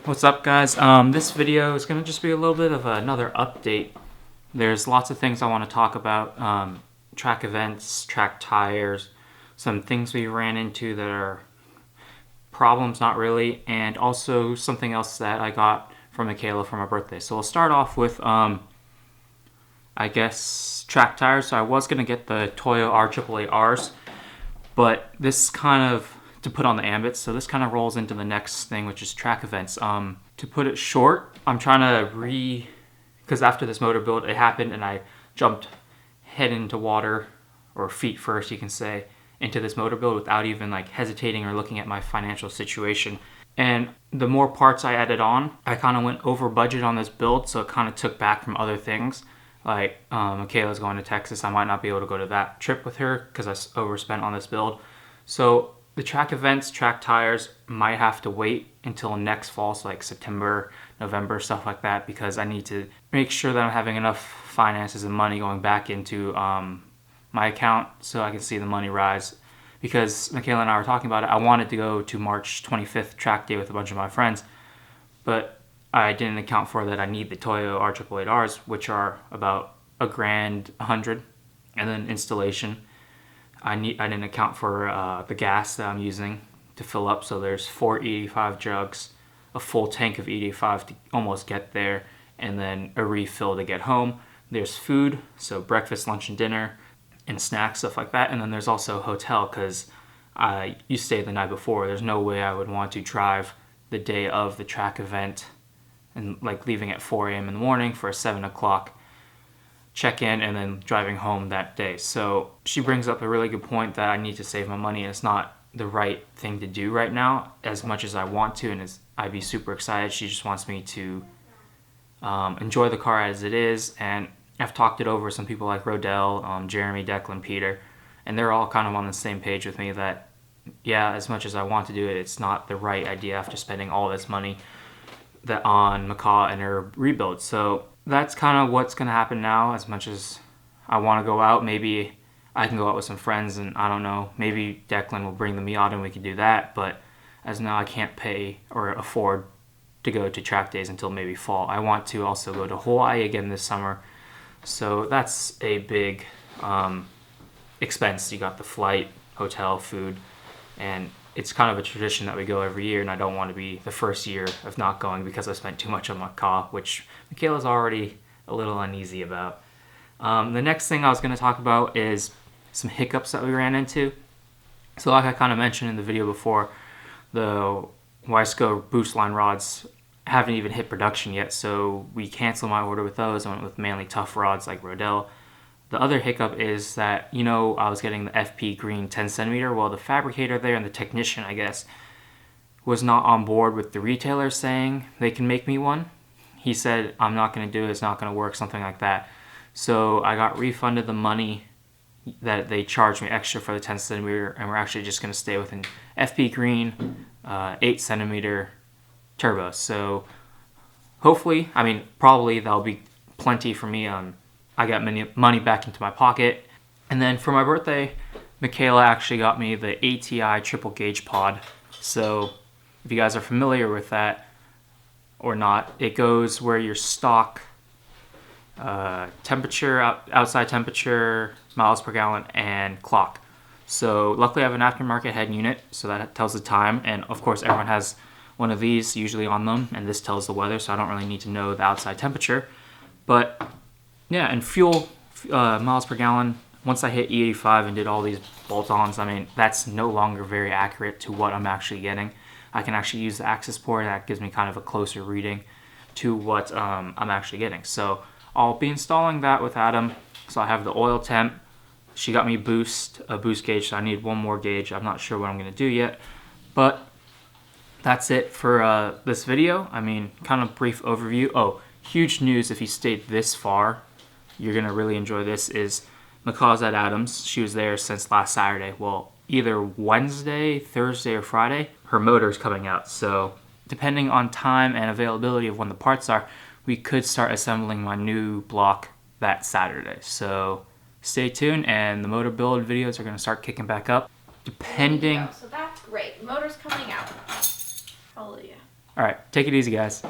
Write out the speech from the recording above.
What's up, guys? This video is going to just be a little bit of another update. There's lots of things I want to talk about. Track events, track tires, some things we ran into that are problems, not really, and also something else that I got from Michaela for my birthday. So we'll start off with, I guess, track tires. So I was going to get the Toyo R888Rs, but this kind of to put on the ambits, so this kind of rolls into the next thing, which is track events. To put it short, I'm trying to because after this motor build, it happened and I jumped head into water, or feet first, you can say, into this motor build without even like hesitating or looking at my financial situation. And the more parts I added on, I kind of went over budget on this build, so it kind of took back from other things. Like Michaela's going to Texas, I might not be able to go to that trip with her because I overspent on this build. So the track events, track tires might have to wait until next fall, so like September, November, stuff like that, because I need to make sure that I'm having enough finances and money going back into my account so I can see the money rise. Because Michaela and I were talking about it, I wanted to go to March 25th track day with a bunch of my friends, but I didn't account for that I need the Toyo R888Rs, which are about $1,100, and then installation. I didn't account for the gas that I'm using to fill up, so there's 4 E85 jugs, a full tank of E85 to almost get there, and then a refill to get home. There's food, so breakfast, lunch, and dinner, and snacks, stuff like that. And then there's also hotel, because you stay the night before. There's no way I would want to drive the day of the track event and like leaving at 4 a.m. in the morning for a 7 o'clock check-in and then driving home that day. So she brings up a really good point that I need to save my money, and it's not the right thing to do right now as much as I want to, and I'd be super excited. She just wants me to enjoy the car as it is, and I've talked it over with some people like Rodell, Jeremy, Declan, Peter, and they're all kind of on the same page with me that, yeah, as much as I want to do it, it's not the right idea after spending all this money on Macaw and her rebuild. So that's kind of what's going to happen now. As much as I want to go out, maybe I can go out with some friends, and I don't know, maybe Declan will bring the Miata and we can do that, but as now I can't pay or afford to go to track days until maybe fall. I want to also go to Hawaii again this summer, so that's a big expense. You got the flight, hotel, food, and it's kind of a tradition that we go every year, and I don't want to be the first year of not going because I spent too much on my car, which Michaela's already a little uneasy about. The next thing I was going to talk about is some hiccups that we ran into. So like I kind of mentioned in the video before, the Wiseco boost line rods haven't even hit production yet, so we canceled my order with those. I went with mainly tough rods like Rodell. The other hiccup is that, I was getting the FP green 10 centimeter. Well, the fabricator there and the technician, I guess, was not on board with the retailer saying they can make me one. He said, I'm not going to do it, it's not going to work, something like that. So I got refunded the money that they charged me extra for the 10 centimeter, and we're actually just going to stay with an FP green 8 centimeter turbo. So hopefully, probably that'll be plenty for me. I got money back into my pocket. And then for my birthday, Michaela actually got me the ATI triple gauge pod. So if you guys are familiar with that or not, it goes where your stock temperature, outside temperature, miles per gallon, and clock. So luckily I have an aftermarket head unit, so that tells the time. And of course everyone has one of these usually on them, and this tells the weather, so I don't really need to know the outside temperature. But yeah, and fuel, miles per gallon, once I hit E85 and did all these bolt-ons, that's no longer very accurate to what I'm actually getting. I can actually use the access port, and that gives me kind of a closer reading to what I'm actually getting. So I'll be installing that with Adam. So I have the oil temp. She got me a boost gauge, so I need one more gauge. I'm not sure what I'm going to do yet, but that's it for this video. Kind of brief overview. Oh, huge news if you stayed this far. You're going to really enjoy this, is Macaw's at Adams. She was there since last Saturday. Well, either Wednesday, Thursday, or Friday, her motor's coming out. So depending on time and availability of when the parts are, we could start assembling my new block that Saturday. So stay tuned, and the motor build videos are going to start kicking back up. Depending... So that's great. The motor's coming out. Hallelujah. All right, take it easy, guys.